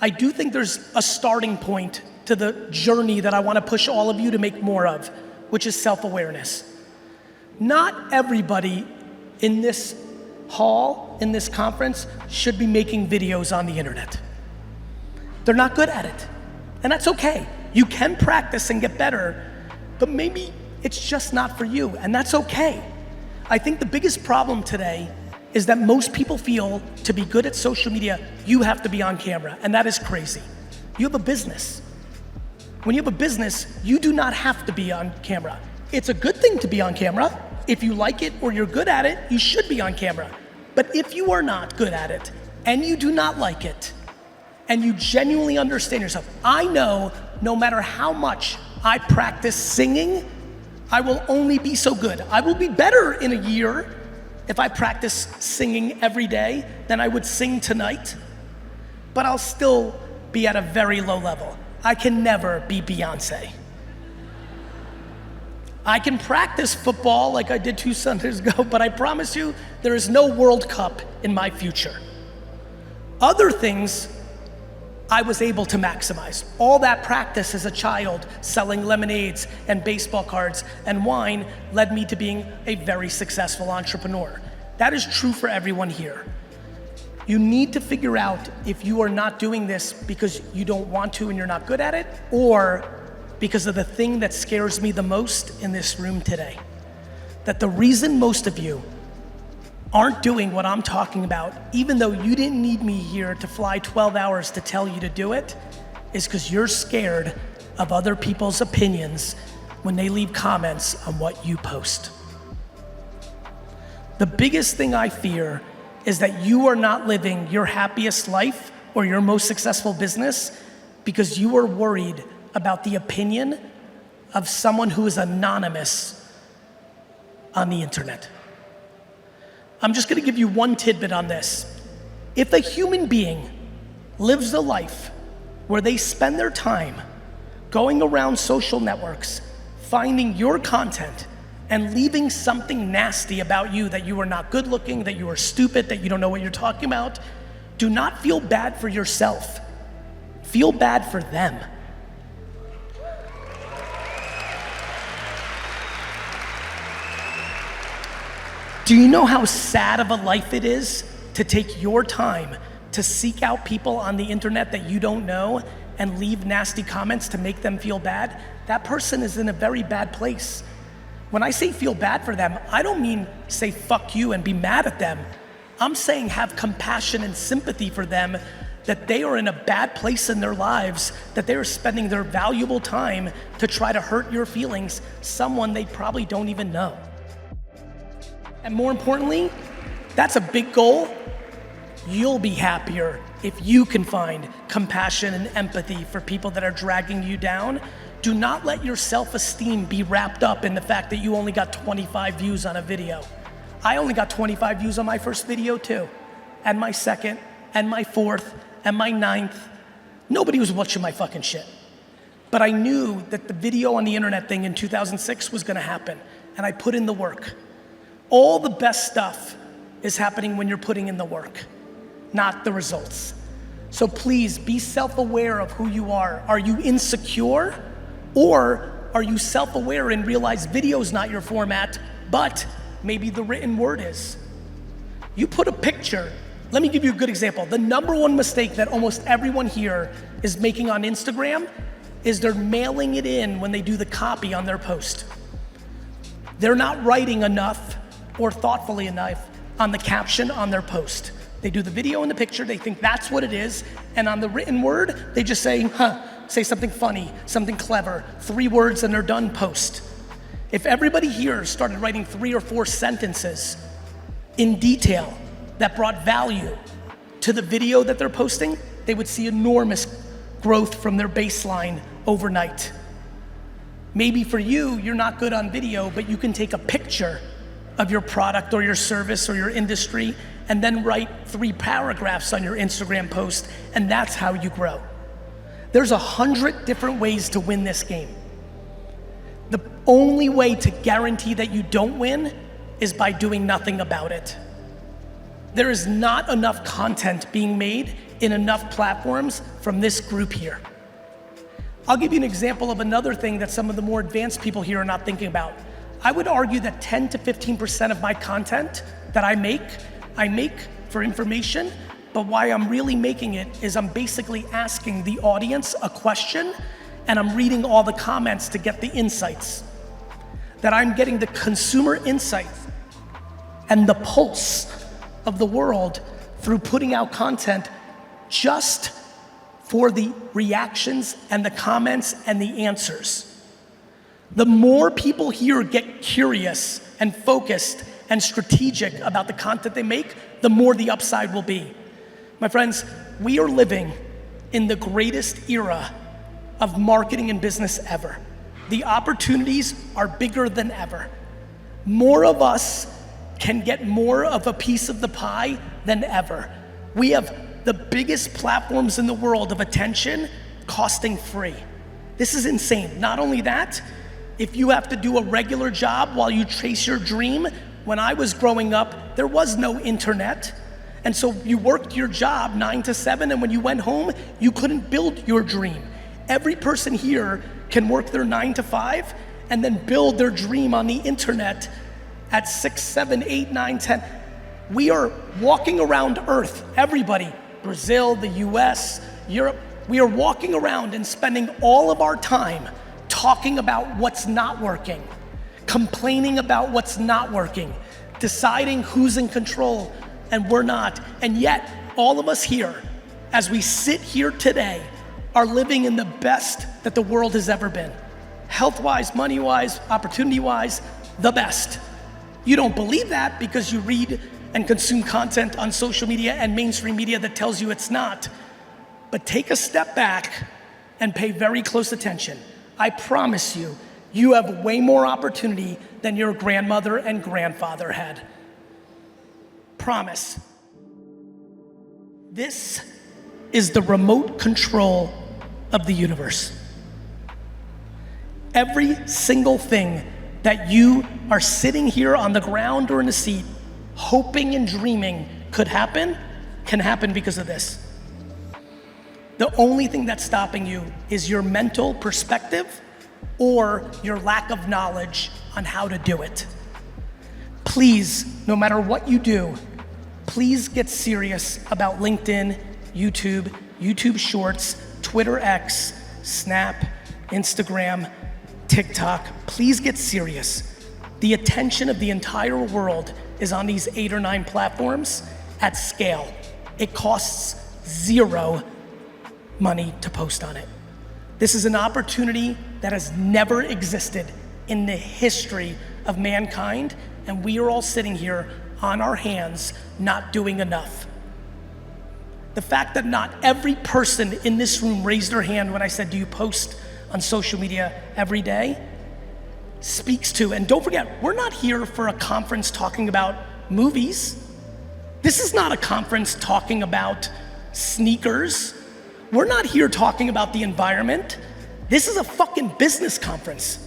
I do think there's a starting point to the journey that I want to push all of you to make more of, which is self-awareness. Not everybody in this hall, in this conference, should be making videos on the internet. They're not good at it, and that's okay. You can practice and get better, but maybe it's just not for you, and that's okay. I think the biggest problem today is that most people feel to be good at social media, you have to be on camera, and that is crazy. You have a business. When you have a business, you do not have to be on camera. It's a good thing to be on camera. If you like it or you're good at it, you should be on camera. But if you are not good at it, and you do not like it, and you genuinely understand yourself, I know no matter how much I practice singing, I will only be so good. I will be better in a year if I practice singing every day than I would sing tonight, but I'll still be at a very low level. I can never be Beyonce. I can practice football like I did 2 Sundays ago, but I promise you, there is no World Cup in my future. Other things I was able to maximize. All that practice as a child, selling lemonades and baseball cards and wine, led me to being a very successful entrepreneur. That is true for everyone here. You need to figure out if you are not doing this because you don't want to and you're not good at it, or because of the thing that scares me the most in this room today. That the reason most of you aren't doing what I'm talking about, even though you didn't need me here to fly 12 hours to tell you to do it, is because you're scared of other people's opinions when they leave comments on what you post. The biggest thing I fear is that you are not living your happiest life or your most successful business because you are worried about the opinion of someone who is anonymous on the internet. I'm just gonna give you one tidbit on this. If a human being lives a life where they spend their time going around social networks, finding your content, and leaving something nasty about you, that you are not good looking, that you are stupid, that you don't know what you're talking about, do not feel bad for yourself. Feel bad for them. Do you know how sad of a life it is to take your time to seek out people on the internet that you don't know and leave nasty comments to make them feel bad? That person is in a very bad place. When I say feel bad for them, I don't mean say fuck you and be mad at them. I'm saying have compassion and sympathy for them, that they are in a bad place in their lives, that they are spending their valuable time to try to hurt your feelings, someone they probably don't even know. And more importantly, that's a big goal. You'll be happier if you can find compassion and empathy for people that are dragging you down. Do not let your self-esteem be wrapped up in the fact that you only got 25 views on a video. I only got 25 views on my first video too, and my second, and my fourth, and my ninth. Nobody was watching my fucking shit. But I knew that the video on the internet thing in 2006 was gonna happen, and I put in the work. All the best stuff is happening when you're putting in the work, not the results. So please be self-aware of who you are. Are you insecure? Or are you self-aware and realize video is not your format, but maybe the written word is? You put a picture. Let me give you a good example. The #1 mistake that almost everyone here is making on Instagram is they're mailing it in when they do the copy on their post. They're not writing enough or thoughtfully enough on the caption on their post. They do the video and the picture, they think that's what it is, and on the written word, they just say, say something funny, something clever, 3 words and they're done, post. If everybody here started writing 3 or 4 sentences in detail that brought value to the video that they're posting, they would see enormous growth from their baseline overnight. Maybe for you, you're not good on video, but you can take a picture of your product or your service or your industry and then write 3 paragraphs on your Instagram post, and that's how you grow. There's 100 different ways to win this game. The only way to guarantee that you don't win is by doing nothing about it. There is not enough content being made in enough platforms from this group here. I'll give you an example of another thing that some of the more advanced people here are not thinking about. I would argue that 10 to 15% of my content that I make for information, but why I'm really making it is I'm basically asking the audience a question and I'm reading all the comments to get the insights. That I'm getting the consumer insights and the pulse of the world through putting out content just for the reactions and the comments and the answers. The more people here get curious and focused and strategic about the content they make, the more the upside will be. My friends, we are living in the greatest era of marketing and business ever. The opportunities are bigger than ever. More of us can get more of a piece of the pie than ever. We have the biggest platforms in the world of attention costing free. This is insane. Not only that, if you have to do a regular job while you chase your dream, when I was growing up, there was no internet. And so you worked your job 9 to 7, and when you went home, you couldn't build your dream. Every person here can work their 9 to 5 and then build their dream on the internet at 6, 7, 8, 9, 10. We are walking around Earth, everybody, Brazil, the US, Europe, we are walking around and spending all of our time talking about what's not working, complaining about what's not working, deciding who's in control and we're not. And yet, all of us here, as we sit here today, are living in the best that the world has ever been. Health-wise, money-wise, opportunity-wise, the best. You don't believe that because you read and consume content on social media and mainstream media that tells you it's not. But take a step back and pay very close attention. I promise you, you have way more opportunity than your grandmother and grandfather had. Promise. This is the remote control of the universe. Every single thing that you are sitting here on the ground or in a seat hoping and dreaming could happen, can happen because of this. The only thing that's stopping you is your mental perspective or your lack of knowledge on how to do it. Please, no matter what you do, please get serious about LinkedIn, YouTube Shorts, Twitter X, Snap, Instagram, TikTok. Please get serious. The attention of the entire world is on these 8 or 9 platforms at scale. It costs 0 money to post on it. This is an opportunity that has never existed in the history of mankind, and we are all sitting here on our hands not doing enough. The fact that not every person in this room raised their hand when I said, do you post on social media every day, speaks to, and don't forget, we're not here for a conference talking about movies. This is not a conference talking about sneakers. We're not here talking about the environment. This is a fucking business conference.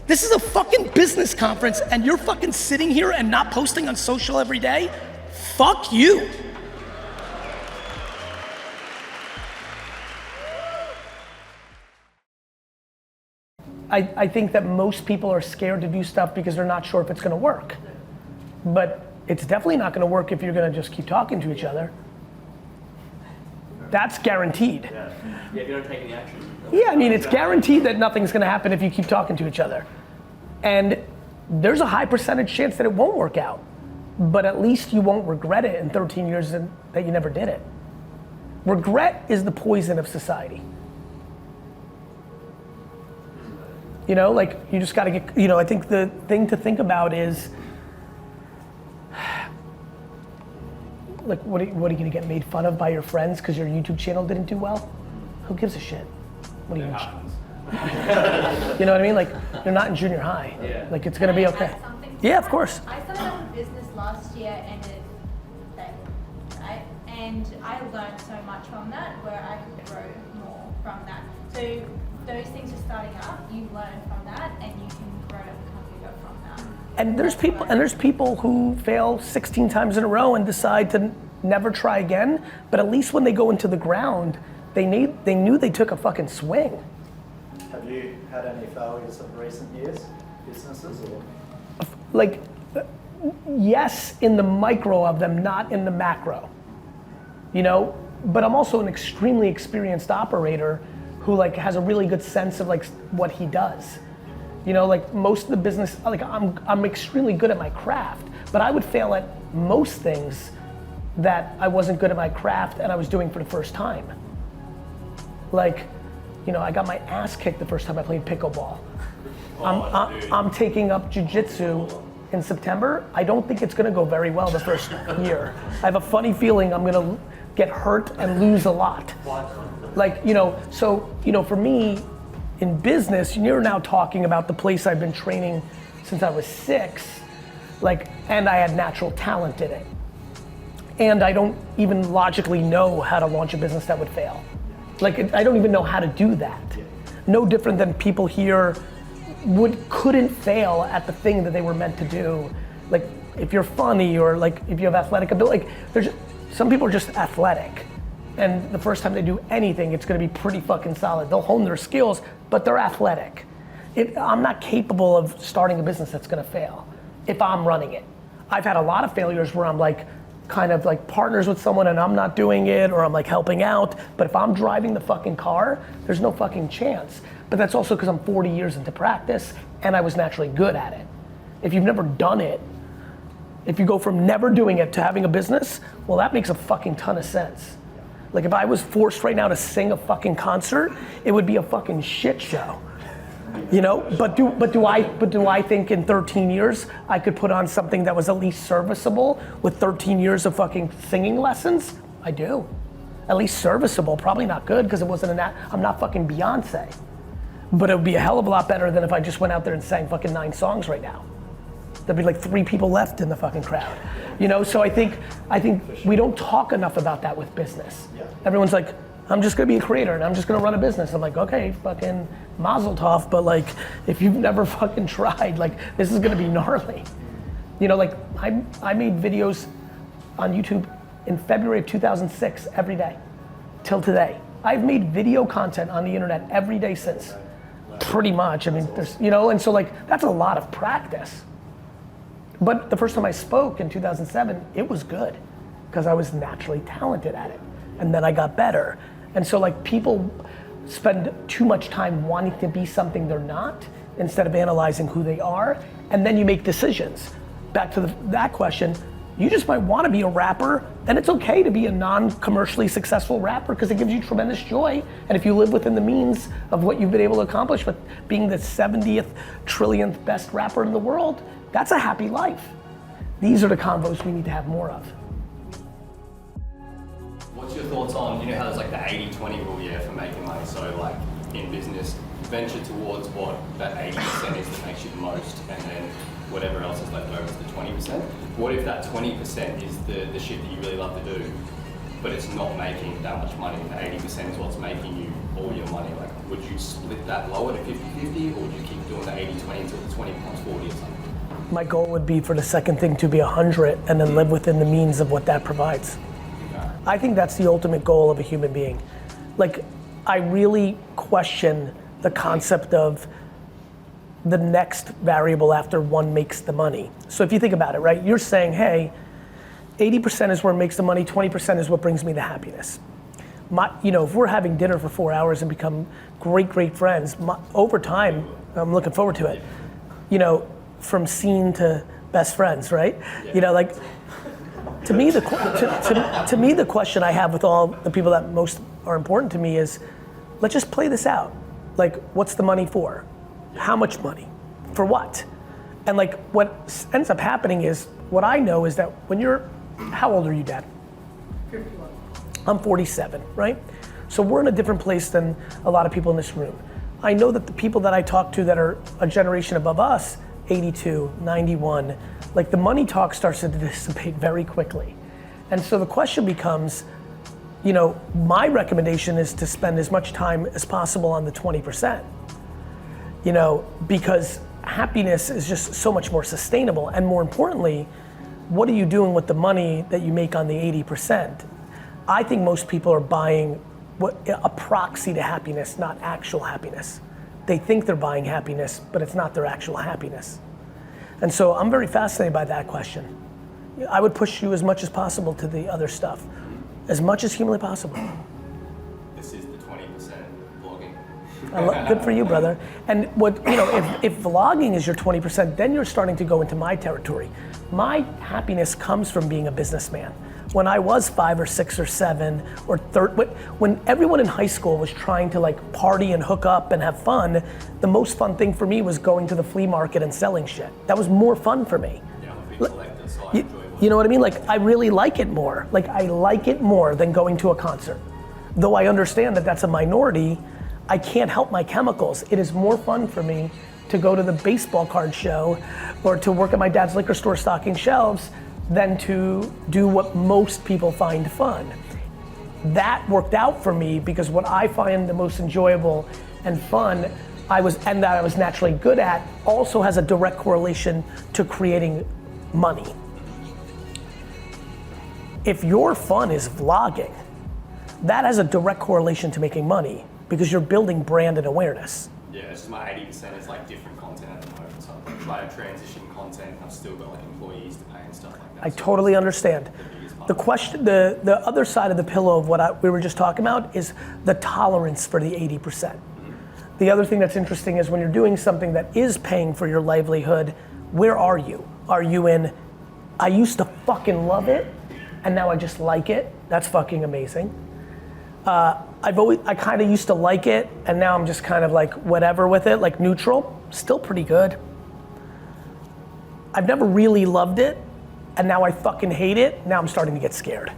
This is a fucking business conference, and you're fucking sitting here and not posting on social every day? Fuck you. I think that most people are scared to do stuff because they're not sure if it's gonna work. But it's definitely not gonna work if you're gonna just keep talking to each other. That's guaranteed. Yeah, if you don't take any action. Yeah, I mean, it's guaranteed that nothing's gonna happen if you keep talking to each other. And there's a high percentage chance that it won't work out. But at least you won't regret it in 13 years that you never did it. Regret is the poison of society. You know, like, you just gotta get, you know, I think the thing to think about is, like, what are you gonna get made fun of by your friends because your YouTube channel didn't do well? Who gives a shit? What are you gonna You know what I mean? Like, you're not in junior high. Yeah. Like, it's gonna be okay. Yeah, of course. I started a business last year and it failed, right? And I learned so much from that where I could grow more from that. So those things are starting up, you learn from that and you can grow and become bigger from that. And there's people who fail 16 times in a row and decide to never try again, but at least when they go into the ground, they knew they took a fucking swing. Have you had any failures of recent years, businesses or? Like, yes, in the micro of them, not in the macro. You know, but I'm also an extremely experienced operator who like has a really good sense of like what he does. You know, like most of the business, like I'm extremely good at my craft, but I would fail at most things that I wasn't good at my craft and I was doing for the first time. Like, you know, I got my ass kicked the first time I played pickleball. I'm taking up jiu-jitsu in September. I don't think it's gonna go very well the first year. I have a funny feeling I'm gonna get hurt and lose a lot. Like, you know, so, you know, for me, in business, you're now talking about the place I've been training since I was 6, like, and I had natural talent in it. And I don't even logically know how to launch a business that would fail. Like, I don't even know how to do that. No different than people here couldn't fail at the thing that they were meant to do. Like, if you're funny or like, if you have athletic ability, like, some people are just athletic. And the first time they do anything, it's gonna be pretty fucking solid. They'll hone their skills, but they're athletic. I'm not capable of starting a business that's gonna fail if I'm running it. I've had a lot of failures where I'm like, kind of like partners with someone and I'm not doing it, or I'm like helping out, but if I'm driving the fucking car, there's no fucking chance. But that's also because I'm 40 years into practice and I was naturally good at it. If you've never done it, if you go from never doing it to having a business, well, that makes a fucking ton of sense. Like if I was forced right now to sing a fucking concert, it would be a fucking shit show. You know, but do I think in 13 years I could put on something that was at least serviceable with 13 years of fucking singing lessons? I do. At least serviceable, probably not good because it wasn't I'm not fucking Beyonce. But it would be a hell of a lot better than if I just went out there and sang fucking 9 songs right now. There'd be like 3 people left in the fucking crowd. You know, so I think we don't talk enough about that with business. Everyone's like, I'm just gonna be a creator and I'm just gonna run a business. I'm like, okay, fucking mazel tov, but like, if you've never fucking tried, like, this is gonna be gnarly. You know, like, I made videos on YouTube in February of 2006 every day, till today. I've made video content on the internet every day since, pretty much. I mean, there's, you know, and so like, that's a lot of practice. But the first time I spoke in 2007, it was good, because I was naturally talented at it. And then I got better. And so like people spend too much time wanting to be something they're not instead of analyzing who they are, and then you make decisions. Back to that question, you just might want to be a rapper, and it's okay to be a non-commercially successful rapper because it gives you tremendous joy, and if you live within the means of what you've been able to accomplish with being the 70th trillionth best rapper in the world, that's a happy life. These are the convos we need to have more of. What's your thoughts on, you know how there's like the 80-20 rule, yeah, for making money? So like in business, venture towards what that 80% is that makes you the most, and then whatever else is left over is the 20%. What if that 20% is the shit that you really love to do, but it's not making that much money? The 80% is what's making you all your money. Like, would you split that lower to 50-50, or would you keep doing the 80-20 until the 20 becomes 40 or something? My goal would be for the second thing to be 100 and then live within the means of what that provides. I think that's the ultimate goal of a human being. Like, I really question the concept of the next variable after one makes the money. So if you think about it, right? You're saying, hey, 80% is where it makes the money, 20% is what brings me the happiness. You know, if we're having dinner for 4 hours and become great friends, over time, I'm looking forward to it. You know, from scene to best friends, right? You know, like, to me, the question I have with all the people that most are important to me is, let's just play this out. Like, what's the money for? How much money? For what? And like, what ends up happening is, what I know is that when you're, how old are you, Dad? 51. I'm 47, right? So we're in a different place than a lot of people in this room. I know that the people that I talk to that are a generation above us, 82, 91, like the money talk starts to dissipate very quickly. And so the question becomes, you know, my recommendation is to spend as much time as possible on the 20%. You know, because happiness is just so much more sustainable. And more importantly, what are you doing with the money that you make on the 80%? I think most people are buying a proxy to happiness, not actual happiness. They think they're buying happiness, but it's not their actual happiness. And so I'm very fascinated by that question. I would push you as much as possible to the other stuff, as much as humanly possible. This is the 20% vlogging. Good for you, brother. And if vlogging is your 20%, then you're starting to go into my territory. My happiness comes from being a businessman. When I was 5 or 6 or 7 or 30, when everyone in high school was trying to like party and hook up and have fun, the most fun thing for me was going to the flea market and selling shit. That was more fun for me. Yeah, I'm a big collector, so I enjoy You know what I mean? Like, I really like it more. Like, I like it more than going to a concert. Though I understand that that's a minority, I can't help my chemicals. It is more fun for me to go to the baseball card show or to work at my dad's liquor store stocking shelves than to do what most people find fun. That worked out for me because what I find the most enjoyable and fun that I was naturally good at also has a direct correlation to creating money. If your fun is vlogging, that has a direct correlation to making money because you're building brand and awareness. Yeah, it's just my 80% is like different content at the moment. So I'm trying to transition content. I've still got like employees to pay and stuff like that. I totally understand. The question, the other side of the pillow of what we were just talking about is the tolerance for the 80%. The other thing that's interesting is when you're doing something that is paying for your livelihood, where are you? Are you in, I used to fucking love it, and now I just like it? That's fucking amazing. I kind of used to like it, and now I'm just kind of like whatever with it, like neutral, still pretty good. I've never really loved it, and now I fucking hate it, now I'm starting to get scared.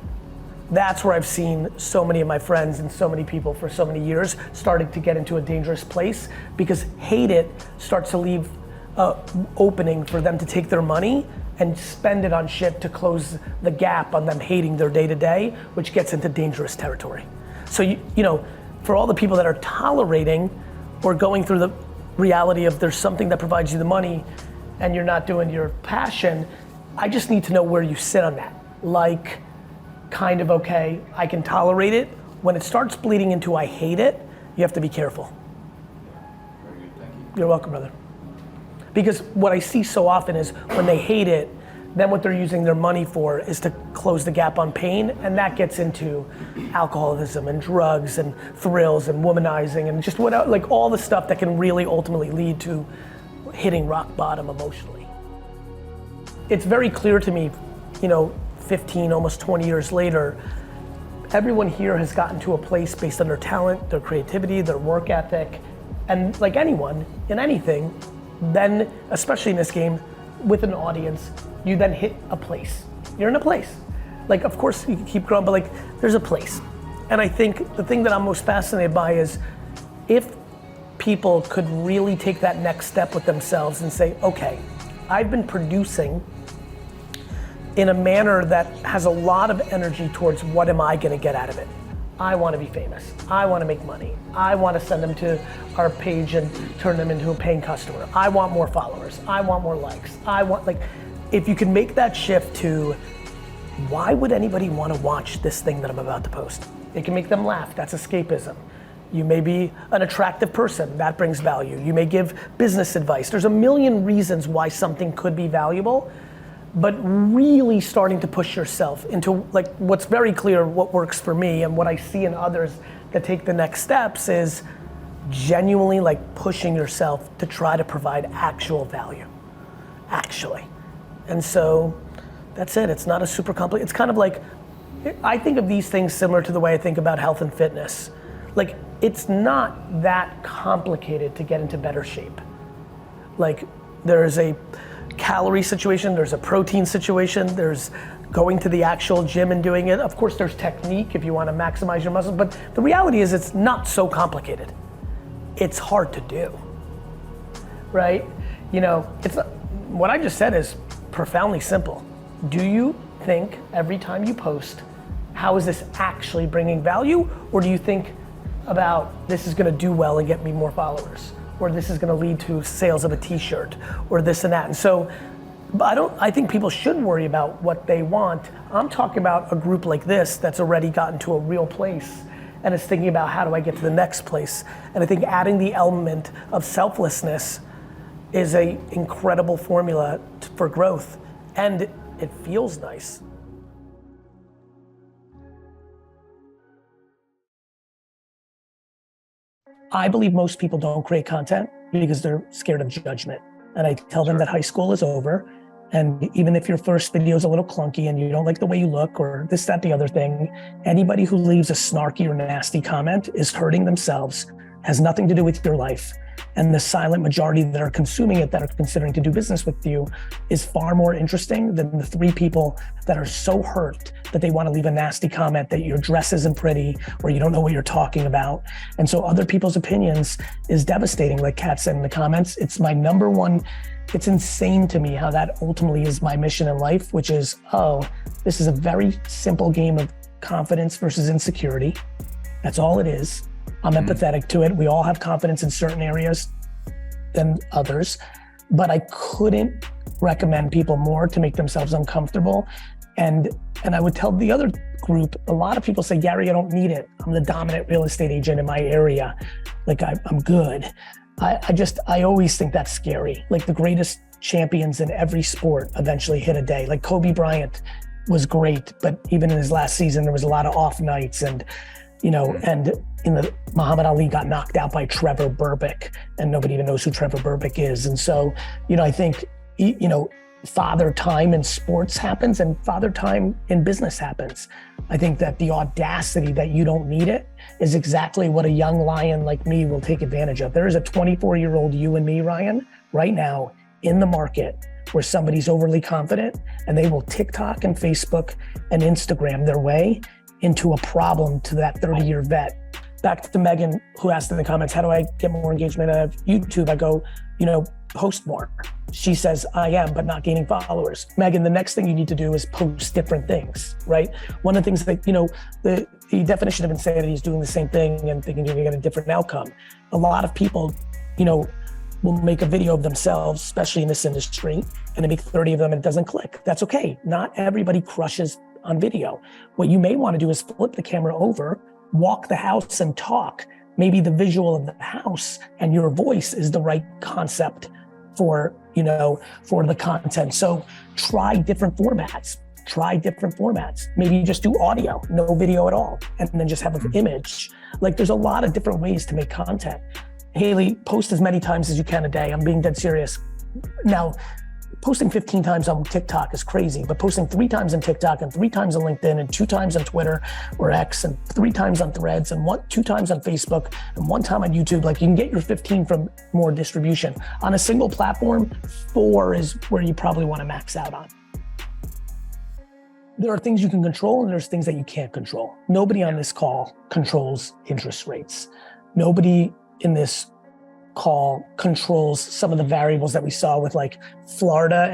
That's where I've seen so many of my friends and so many people for so many years starting to get into a dangerous place because hate it starts to leave opening for them to take their money and spend it on shit to close the gap on them hating their day-to-day, which gets into dangerous territory. So you know, for all the people that are tolerating or going through the reality of there's something that provides you the money and you're not doing your passion, I just need to know where you sit on that. Like, kind of okay, I can tolerate it. When it starts bleeding into I hate it, you have to be careful. Very good, thank you. You're welcome, brother. Because what I see so often is when they hate it, then what they're using their money for is to close the gap on pain, and that gets into alcoholism and drugs and thrills and womanizing and just what, like all the stuff that can really ultimately lead to hitting rock bottom emotionally. It's very clear to me, 15, almost 20 years later, everyone here has gotten to a place based on their talent, their creativity, their work ethic, and like anyone in anything, then, especially in this game, with an audience, you then hit a place. You're in a place. Like, of course, you can keep growing, but like, there's a place. And I think the thing that I'm most fascinated by is if people could really take that next step with themselves and say, okay, I've been producing in a manner that has a lot of energy towards what am I gonna get out of it. I wanna be famous. I wanna make money. I wanna send them to our page and turn them into a paying customer. I want more followers. I want more likes. If you can make that shift to, why would anybody wanna watch this thing that I'm about to post? It can make them laugh, that's escapism. You may be an attractive person, that brings value. You may give business advice. There's a million reasons why something could be valuable, but really starting to push yourself into like what's very clear, what works for me and what I see in others that take the next steps is genuinely like pushing yourself to try to provide actual value, actually. And so that's it, it's not a super complicated, it's kind of like, I think of these things similar to the way I think about health and fitness. Like, it's not that complicated to get into better shape. Like, there's a calorie situation, there's a protein situation, there's going to the actual gym and doing it. Of course, there's technique if you want to maximize your muscles, but the reality is it's not so complicated. It's hard to do, right? It's not, what I just said is profoundly simple. Do you think every time you post, how is this actually bringing value? Or do you think about this is gonna do well and get me more followers? or this is gonna lead to sales of a t-shirt, or this and that. And so, I think people should worry about what they want. I'm talking about a group like this that's already gotten to a real place and is thinking about how do I get to the next place. And I think adding the element of selflessness is a incredible formula for growth, and it feels nice. I believe most people don't create content because they're scared of judgment. And I tell them that high school is over. And even if your first video is a little clunky and you don't like the way you look or this, that, the other thing, anybody who leaves a snarky or nasty comment is hurting themselves, has nothing to do with your life. And the silent majority that are consuming it, that are considering to do business with you, is far more interesting than the 3 people that are so hurt that they want to leave a nasty comment that your dress isn't pretty or you don't know what you're talking about. And so other people's opinions is devastating, like Kat said in the comments. It's my number one. It's insane to me how that ultimately is my mission in life, which is, this is a very simple game of confidence versus insecurity. That's all it is. I'm empathetic to it. We all have confidence in certain areas than others, but I couldn't recommend people more to make themselves uncomfortable. And I would tell the other group, a lot of people say, Gary, I don't need it. I'm the dominant real estate agent in my area. Like I'm good. I always think that's scary. Like the greatest champions in every sport eventually hit a day. Like Kobe Bryant was great, but even in his last season, there was a lot of off nights and Muhammad Ali got knocked out by Trevor Berbick, and nobody even knows who Trevor Berbick is. And so, I think, father time in sports happens and father time in business happens. I think that the audacity that you don't need it is exactly what a young lion like me will take advantage of. There is a 24-year-old you and me, Ryan, right now in the market where somebody's overly confident and they will TikTok and Facebook and Instagram their way into a problem to that 30-year vet. Back to Megan, who asked in the comments, how do I get more engagement out of YouTube? I go, post more. She says, I am, but not gaining followers. Megan, the next thing you need to do is post different things, right? One of the things that, the definition of insanity is doing the same thing and thinking you're gonna get a different outcome. A lot of people, will make a video of themselves, especially in this industry, and they make 30 of them and it doesn't click. That's okay. Not everybody crushes on video. What you may want to do is flip the camera over, walk the house and talk. Maybe the visual of the house and your voice is the right concept for the content. So try different formats. Maybe you just do audio, no video at all, and then just have an image. Like there's a lot of different ways to make content. Haley, post as many times as you can a day. I'm being dead serious. Now, posting 15 times on TikTok is crazy, but posting 3 times on TikTok and 3 times on LinkedIn and 2 times on Twitter or X and 3 times on Threads and 2 times on Facebook and 1 time on YouTube, like you can get your 15 from more distribution. On a single platform, 4 is where you probably want to max out on. There are things you can control and there's things that you can't control. Nobody on this call controls interest rates. Nobody in this call controls some of the variables that we saw with like Florida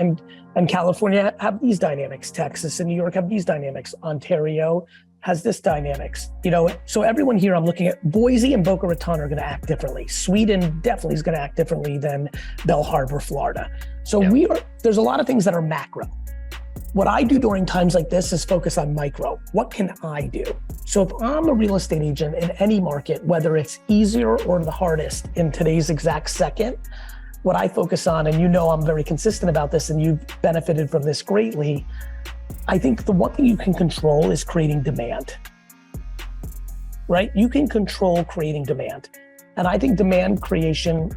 and California have these dynamics. Texas and New York have these dynamics. Ontario has this dynamics. So everyone here, I'm looking at Boise and Boca Raton are gonna act differently. Sweden definitely is gonna act differently than Belle Harbor, Florida. So there's a lot of things that are macro. What I do during times like this is focus on micro. What can I do? So if I'm a real estate agent in any market, whether it's easier or the hardest in today's exact second, what I focus on, and I'm very consistent about this and you've benefited from this greatly, I think the one thing you can control is creating demand, right? You can control creating demand. And I think demand creation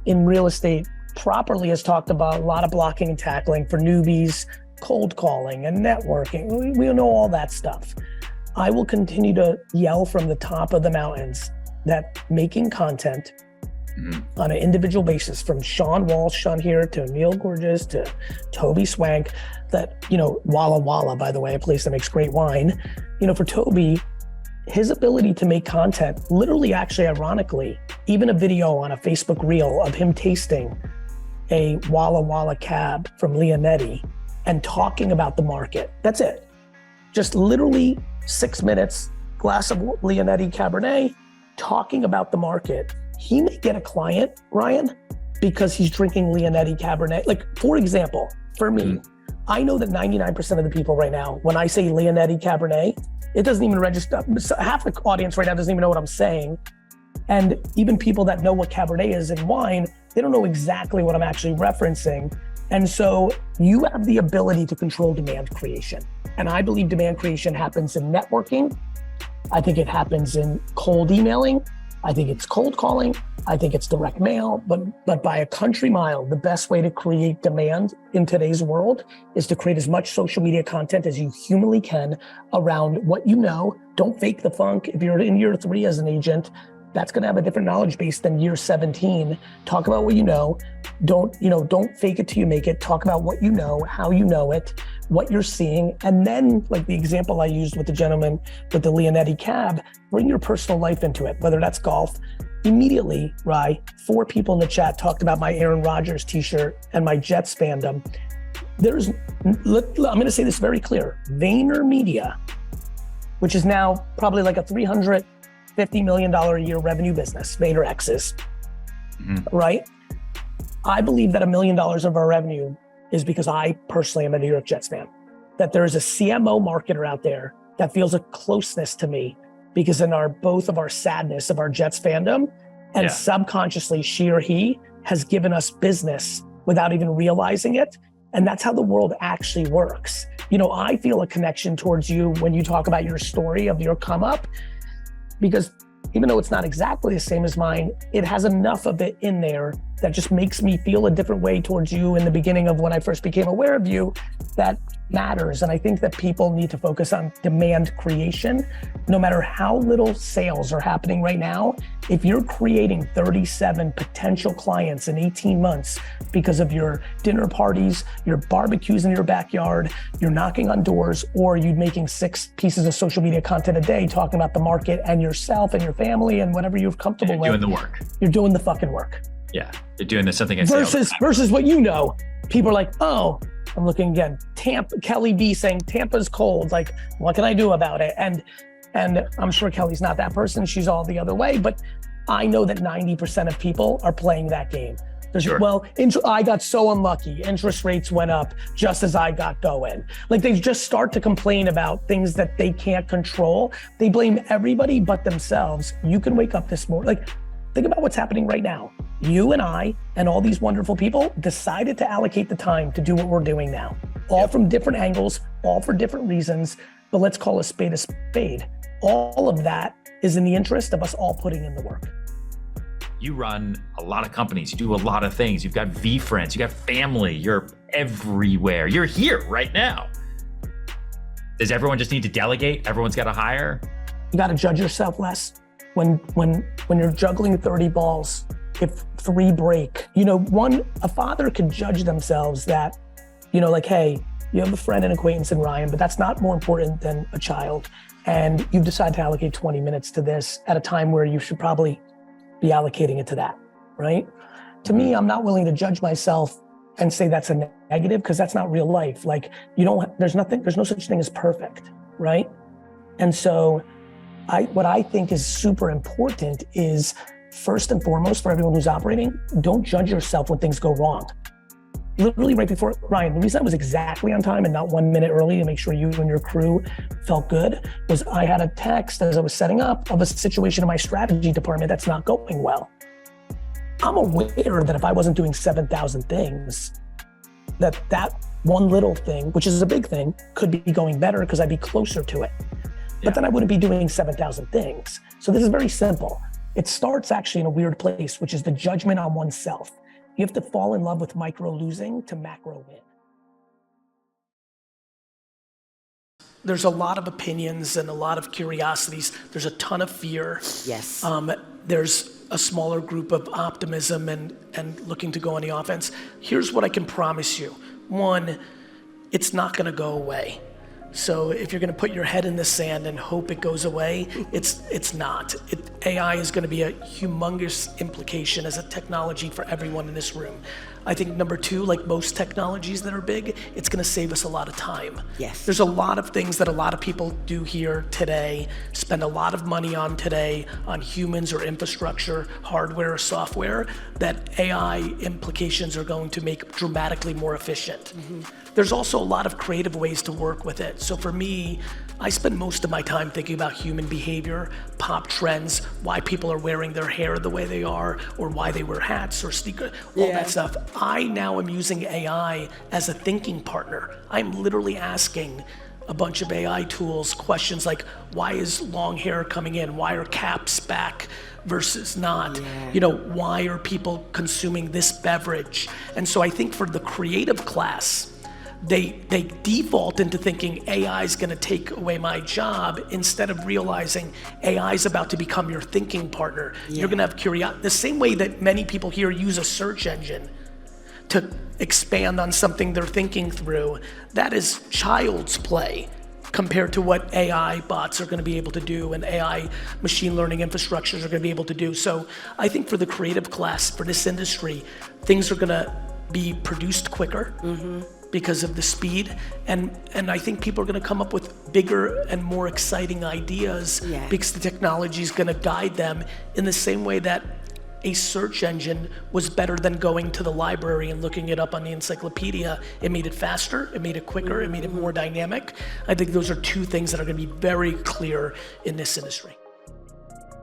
in real estate properly is talked about a lot of blocking and tackling for newbies, cold calling and networking. We know all that stuff. I will continue to yell from the top of the mountains that making content on an individual basis, from Sean Walsh on here to Neil Gorgeous to Toby Swank, that, Walla Walla, by the way, a place that makes great wine. For Toby, his ability to make content, literally, actually, ironically, even a video on a Facebook reel of him tasting a Walla Walla cab from Leonetti and talking about the market. That's it. Just literally 6 minutes, glass of Leonetti Cabernet, talking about the market he may get a client, Ryan, because he's drinking Leonetti Cabernet. Like, for example, for me, I know that 99% of the people right now, when I say Leonetti Cabernet, it doesn't even register. Half the audience right now doesn't even know what I'm saying. And even people that know what Cabernet is in wine, they don't know exactly what I'm actually referencing. And so you have the ability to control demand creation. And I believe demand creation happens in networking. I think it happens in cold emailing. I think it's cold calling. I think it's direct mail, but by a country mile, the best way to create demand in today's world is to create as much social media content as you humanly can around what you know. Don't fake the funk. If you're in year 3 as an agent, that's gonna have a different knowledge base than year 17. Talk about what you know. Don't fake it till you make it. Talk about what you know, how you know it, what you're seeing. And then, like the example I used with the gentleman with the Leonetti cab, bring your personal life into it, whether that's golf. Immediately, Rye, 4 people in the chat talked about my Aaron Rodgers t-shirt and my Jets fandom. I'm gonna say this very clear. VaynerMedia, which is now probably like a $350 million a year revenue business, VaynerX's, right? I believe that $1 million of our revenue is because I personally am a New York Jets fan. That there is a CMO marketer out there that feels a closeness to me because in both of our sadness of our Jets fandom, and subconsciously she or he has given us business without even realizing it. And that's how the world actually works. I feel a connection towards you when you talk about your story of your come up, because even though it's not exactly the same as mine, it has enough of it in there that just makes me feel a different way towards you in the beginning of when I first became aware of you. That matters. And I think that people need to focus on demand creation. No matter how little sales are happening right now, if you're creating 37 potential clients in 18 months because of your dinner parties, your barbecues in your backyard, you're knocking on doors, or you're making 6 pieces of social media content a day talking about the market and yourself and your family and whatever you're comfortable with. Doing the work. You're doing the fucking work. Yeah, they're doing something versus what people are like, oh, I'm looking again. Kelly B saying Tampa's cold. Like, what can I do about it? And I'm sure Kelly's not that person. She's all the other way. But I know that 90% of people are playing that game. Sure. Well, I got so unlucky. Interest rates went up just as I got going. Like, they just start to complain about things that they can't control. They blame everybody but themselves. You can wake up this morning. Like, think about what's happening right now. You and I and all these wonderful people decided to allocate the time to do what we're doing now. All from different angles, all for different reasons, but let's call a spade a spade. All of that is in the interest of us all putting in the work. You run a lot of companies, you do a lot of things. You've got V-friends, you got family, you're everywhere. You're here right now. Does everyone just need to delegate? Everyone's got to hire? You got to judge yourself less. When you're juggling 30 balls, if 3 break, a father could judge themselves that, like, hey, you have a friend and acquaintance in Ryan, but that's not more important than a child. And you've decided to allocate 20 minutes to this at a time where you should probably be allocating it to that, right? To me, I'm not willing to judge myself and say that's a negative, because that's not real life. Like, there's no such thing as perfect, right? And so what I think is super important is, first and foremost, for everyone who's operating, don't judge yourself when things go wrong. Literally right before, Ryan, the reason I was exactly on time and not 1 minute early to make sure you and your crew felt good was I had a text as I was setting up of a situation in my strategy department that's not going well. I'm aware that if I wasn't doing 7,000 things, that one little thing, which is a big thing, could be going better because I'd be closer to it. But then I wouldn't be doing 7,000 things. So this is very simple. It starts actually in a weird place, which is the judgment on oneself. You have to fall in love with micro losing to macro win. There's a lot of opinions and a lot of curiosities. There's a ton of fear. Yes. There's a smaller group of optimism and looking to go on the offense. Here's what I can promise you. 1, it's not gonna go away. So if you're gonna put your head in the sand and hope it goes away, it's not. AI is gonna be a humongous implication as a technology for everyone in this room. I think number two, like most technologies that are big, it's gonna save us a lot of time. Yes. There's a lot of things that a lot of people do here today, spend a lot of money on today, on humans or infrastructure, hardware or software, that AI implications are going to make dramatically more efficient. There's also a lot of creative ways to work with it. So for me, I spend most of my time thinking about human behavior, pop trends, why people are wearing their hair the way they are, or why they wear hats or sneakers, all that stuff. I now am using AI as a thinking partner. I'm literally asking a bunch of AI tools questions like, why is long hair coming in? Why are caps back versus not? You know, why are people consuming this beverage? And so I think for the creative class, they default into thinking AI is going to take away my job instead of realizing AI is about to become your thinking partner. You're going to have curiosity. The same way that many people here use a search engine to expand on something they're thinking through, that is child's play compared to what AI bots are going to be able to do and AI machine learning infrastructures are going to be able to do. So I think for the creative class, for this industry, things are going to be produced quicker. Because of the speed, and I think people are going to come up with bigger and more exciting ideas because the technology is going to guide them in the same way that a search engine was better than going to the library and looking it up on the encyclopedia. It made it faster, it made it quicker, it made it more dynamic. I think those are two things that are going to be very clear in this industry.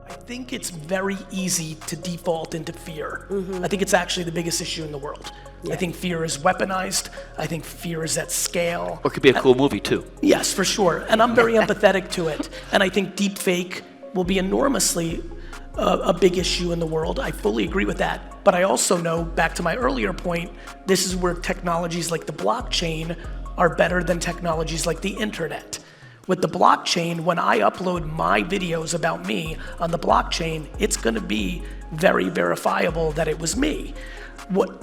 I think it's very easy to default into fear. I think it's actually the biggest issue in the world. I think fear is weaponized. I think fear is at scale. Or it could be a cool movie too. Yes, for sure. And I'm very empathetic to it. And I think deepfake will be enormously a big issue in the world. I fully agree with that. But I also know, back to my earlier point, this is where technologies like the blockchain are better than technologies like the internet. With the blockchain, when I upload my videos about me on the blockchain, it's gonna be very verifiable that it was me.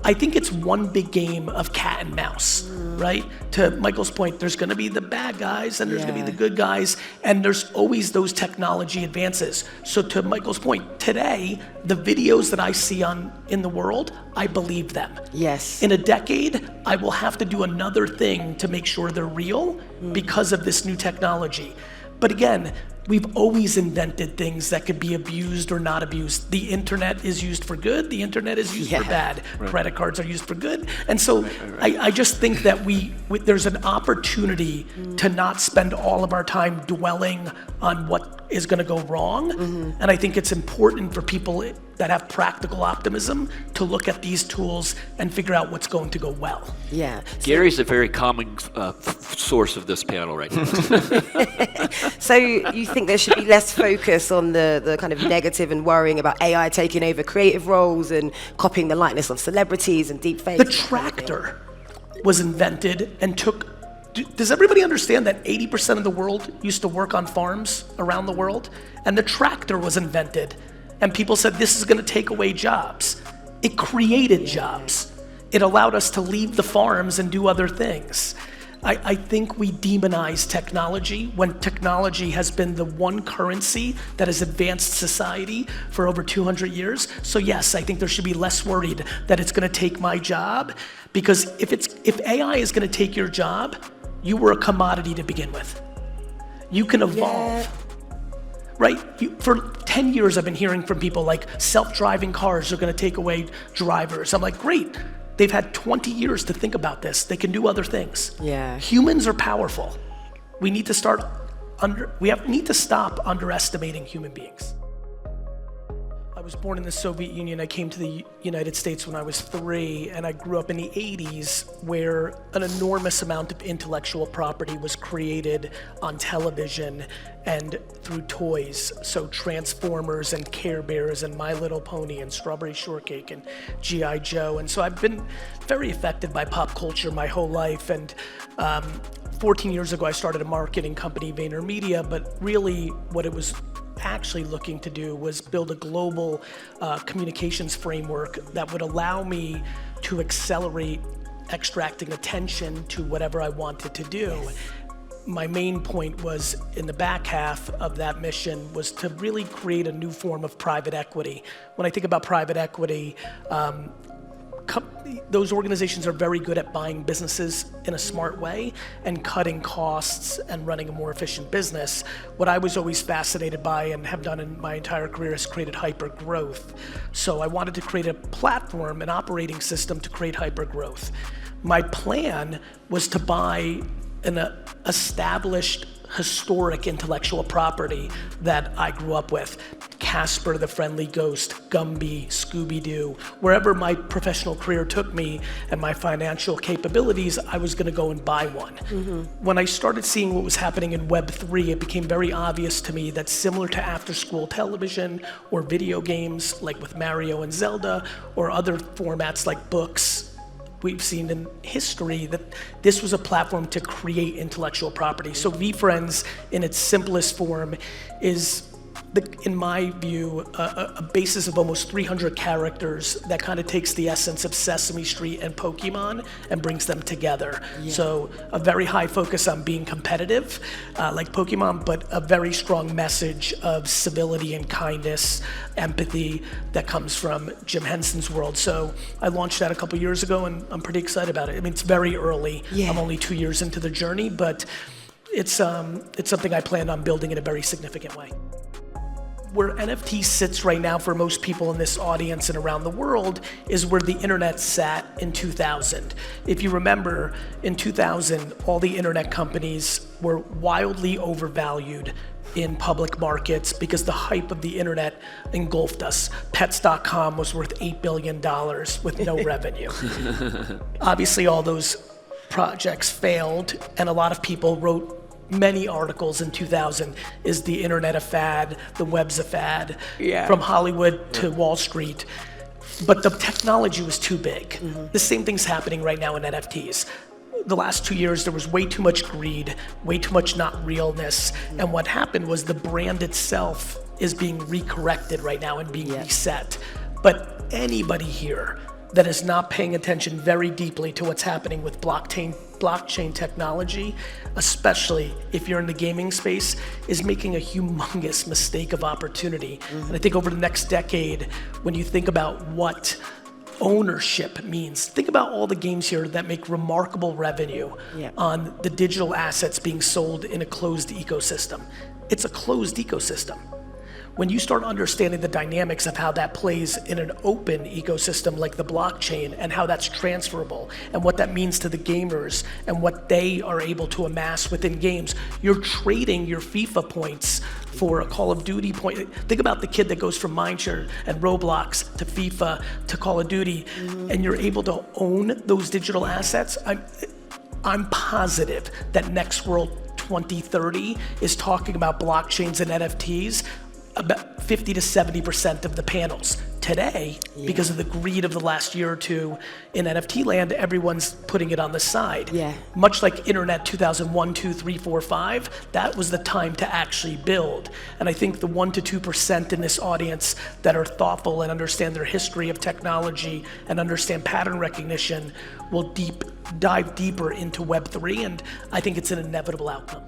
I think it's one big game of cat and mouse, right? To Michael's point, there's gonna be the bad guys and there's gonna be the good guys, and there's always those technology advances. So to Michael's point, today, the videos that I see in the world, I believe them. Yes. In a decade, I will have to do another thing to make sure they're real because of this new technology. But again, we've always invented things that could be abused or not abused. The internet is used for good, the internet is used for bad. Credit cards are used for good. And so I just think that there's an opportunity to not spend all of our time dwelling on what is gonna go wrong. And I think it's important for people that have practical optimism to look at these tools and figure out what's going to go well. Yeah. Gary's a very common source of this panel right now. So you think there should be less focus on the kind of negative and worrying about AI taking over creative roles and copying the likeness of celebrities and deepfakes? The tractor was invented and does everybody understand that 80% of the world used to work on farms around the world? And the tractor was invented, and people said this is gonna take away jobs. It created jobs. It allowed us to leave the farms and do other things. I think we demonize technology when technology has been the one currency that has advanced society for over 200 years. So yes, I think there should be less worried that it's gonna take my job, because if AI is gonna take your job, you were a commodity to begin with. You can evolve, right? For 10 years I've been hearing from people like self-driving cars are gonna take away drivers. I'm like, great. They've had 20 years to think about this. They can do other things. Yeah. Humans are powerful. We need to need to stop underestimating human beings. I was born in the Soviet Union. I came to the United States when I was 3, and I grew up in the 80s where an enormous amount of intellectual property was created on television and through toys. So Transformers and Care Bears and My Little Pony and Strawberry Shortcake and G.I. Joe. And so I've been very affected by pop culture my whole life. And 14 years ago, I started a marketing company, VaynerMedia, but really what it was actually looking to do was build a global communications framework that would allow me to accelerate extracting attention to whatever I wanted to do. My main point was, in the back half of that mission, was to really create a new form of private equity. When I think about private equity, those organizations are very good at buying businesses in a smart way and cutting costs and running a more efficient business. What I was always fascinated by and have done in my entire career is created hyper growth. So I wanted to create a platform, an operating system to create hyper growth. My plan was to buy an established historic intellectual property that I grew up with. Casper the Friendly Ghost, Gumby, Scooby-Doo, wherever my professional career took me and my financial capabilities, I was gonna go and buy one. When I started seeing what was happening in Web3, it became very obvious to me that similar to after-school television or video games, like with Mario and Zelda, or other formats like books, we've seen in history that this was a platform to create intellectual property. So VeeFriends, in its simplest form, is, in my view, a basis of almost 300 characters that kind of takes the essence of Sesame Street and Pokemon and brings them together. So a very high focus on being competitive, like Pokemon, but a very strong message of civility and kindness, empathy that comes from Jim Henson's world. So I launched that a couple years ago, and I'm pretty excited about it. I mean, it's very early. I'm only 2 years into the journey, but it's something I plan on building in a very significant way. Where NFT sits right now for most people in this audience and around the world is where the internet sat in 2000. If you remember, in 2000, all the internet companies were wildly overvalued in public markets because the hype of the internet engulfed us. Pets.com was worth $8 billion with no revenue. Obviously, all those projects failed, and a lot of people wrote many articles in 2000. Is the internet a fad? The web's a fad? From Hollywood to Wall Street. But the technology was too big. The same thing's happening right now in NFTs. The last 2 years, there was way too much greed, way too much not realness. And what happened was the brand itself is being recorrected right now and being reset. But anybody here that is not paying attention very deeply to what's happening with blockchain technology, especially if you're in the gaming space, is making a humongous mistake of opportunity. And I think over the next decade, when you think about what ownership means, think about all the games here that make remarkable revenue on the digital assets being sold in a closed ecosystem. It's a closed ecosystem. When you start understanding the dynamics of how that plays in an open ecosystem like the blockchain and how that's transferable and what that means to the gamers and what they are able to amass within games, you're trading your FIFA points for a Call of Duty point. Think about the kid that goes from Mindshare and Roblox to FIFA to Call of Duty, and you're able to own those digital assets. I'm positive that Next World 2030 is talking about blockchains and NFTs about 50 to 70% of the panels. Today, because of the greed of the last year or two in NFT land, everyone's putting it on the side. Much like Internet 2001, 2, 3, 4, 5, that was the time to actually build. And I think the 1 to 2% in this audience that are thoughtful and understand their history of technology and understand pattern recognition will dive deeper into Web3, and I think it's an inevitable outcome.